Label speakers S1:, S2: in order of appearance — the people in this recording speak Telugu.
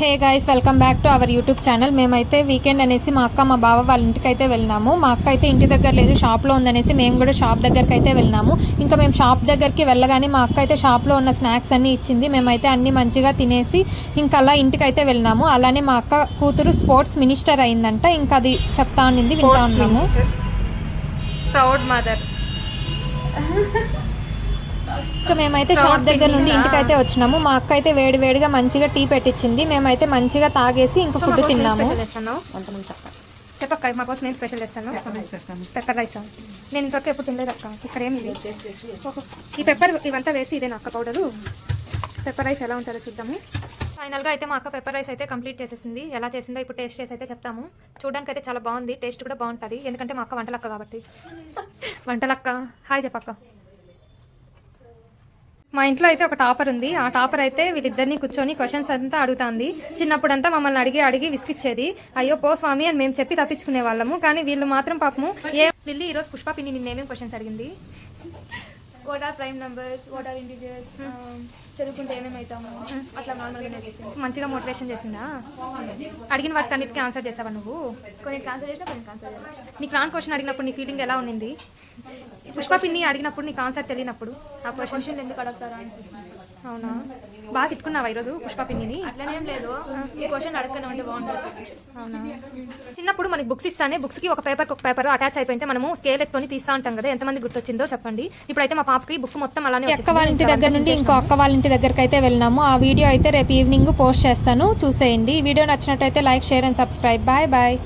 S1: Hey guys, welcome back to our YouTube channel. మేమైతే వీకెండ్ అనేసి మా అక్క మా బావ వాళ్ళ ఇంటికి అయితే వెళ్ళినాము. మా అక్క అయితే ఇంటి దగ్గర లేదు, షాప్లో ఉందనేసి మేము కూడా షాప్ దగ్గరికి అయితే వెళ్ళినాము. ఇంకా మేము షాప్ దగ్గరికి వెళ్ళగానే మా అక్క అయితే షాప్లో ఉన్న స్నాక్స్ అన్నీ ఇచ్చింది. మేమైతే అన్ని మంచిగా తినేసి ఇంకా అలా ఇంటికి అయితే వెళ్ళినాము. అలానే మా అక్క కూతురు స్పోర్ట్స్ మినిస్టర్ అయిందంట. ఇంకా అది చెప్తా ఉన్నింది, వింటా ఉన్నాము. Proud mother. ఇంకా మేమైతే షాప్ దగ్గర నుండి ఇంటికి అయితే వచ్చినాము. మా అక్క అయితే వేడిగా మంచిగా టీ పెట్టించింది. మేమైతే మంచిగా తాగేసి ఇంకా ఫుడ్ తిన్నాము. చెప్పక్క, మా కోసం ఏం స్పెషల్ చేస్తాను? Pepper rice. నేను ఇంతవరకు ఎప్పుడు తినలేదు అక్క. ఇక్కడ ఏమి ఈ పెప్పర్ ఇవంతా వేసి ఇదేనా అక్క పౌడరు? పెప్పర్ రైస్ ఎలా ఉంటుందో చూద్దాము. ఫైనల్గా అయితే మా అక్క పెప్పర్ రైస్ అయితే కంప్లీట్ చేసేసింది. ఎలా చేసిందో ఇప్పుడు టేస్ట్ చేసి అయితే చెప్తాము. చూడడానికి అయితే చాలా బాగుంది, టేస్ట్ కూడా బాగుంటుంది. ఎందుకంటే మా అక్క వంటలక్క కాబట్టి. వంటలక్క హాయ్ చెప్పక్క. మా ఇంట్లో అయితే ఒక టాపర్ ఉంది. ఆ టాపర్ అయితే వీళ్ళిద్దరిని కూర్చొని క్వశ్చన్స్ అంతా అడుగుతుంది. చిన్నప్పుడంతా మమ్మల్ని అడిగి విసిగిచ్చేది. అయ్యో పో స్వామి అని మేము చెప్పి తప్పించుకునే వాళ్ళము. కానీ వీళ్ళు మాత్రం పాపము లిల్లీ ఈరోజు పుష్ప పిన్ని నిన్నేమేమి క్వశ్చన్స్ అడిగింది?
S2: What are prime numbers, what are integers, చదువుకుంటే ఏమేమవుతాము, అట్లా నార్మల్గా
S1: మంచిగా మోటివేషన్ చేసిందా? అడిగిన వాటికి అన్నిటికీ ఆన్సర్ చేసావా నువ్వు?
S2: కొన్ని ఆన్సర్ చేసినా కొన్ని ఆన్సర్ చేయాలి.
S1: నీకు రాని క్వశ్చన్ అడిగినప్పుడు నీ ఫీలింగ్ ఎలా ఉన్నింది? పుష్ప పిన్ని అడిగినప్పుడు నీకు ఆన్సర్ తెలియనప్పుడు
S2: ఆ క్వశ్చన్ ఎందుకు అడుగుతారా అనిపిస్తుంది.
S1: అవునా? బాగా తిట్టుకున్నావా ఈరోజు పుష్ప పిన్నిని?
S2: అట్లనేం లేదు, ఈ క్వశ్చన్ అడగనే ఉంటే బాగుంటుంది.
S1: అవునా? చిన్నప్పుడు మనకి బుక్స్ ఇస్తానే బుక్స్కి ఒక పేపర్ అటాచ్ అయిపోయింటే మనము స్కేల్ ఎత్తుకొని తీస్తూ ఉంటాం కదా. ఎంతమంది గుర్తొచ్చిందో చెప్పండి. ఇప్పుడైతే మా పాపకి బుక్ మొత్తం అలానే అక్క వాళ్ళ ఇంటి దగ్గర నుండి ఇంకో అక్క వాళ్ళ ఇంటి దగ్గరికి అయితే వెళ్ళినాము. ఆ వీడియో అయితే రేపు ఈవినింగ్ పోస్ట్ చేస్తాను, చూసేయండి. ఈ వీడియో నచ్చినట్టయితే like, share and subscribe. Bye bye.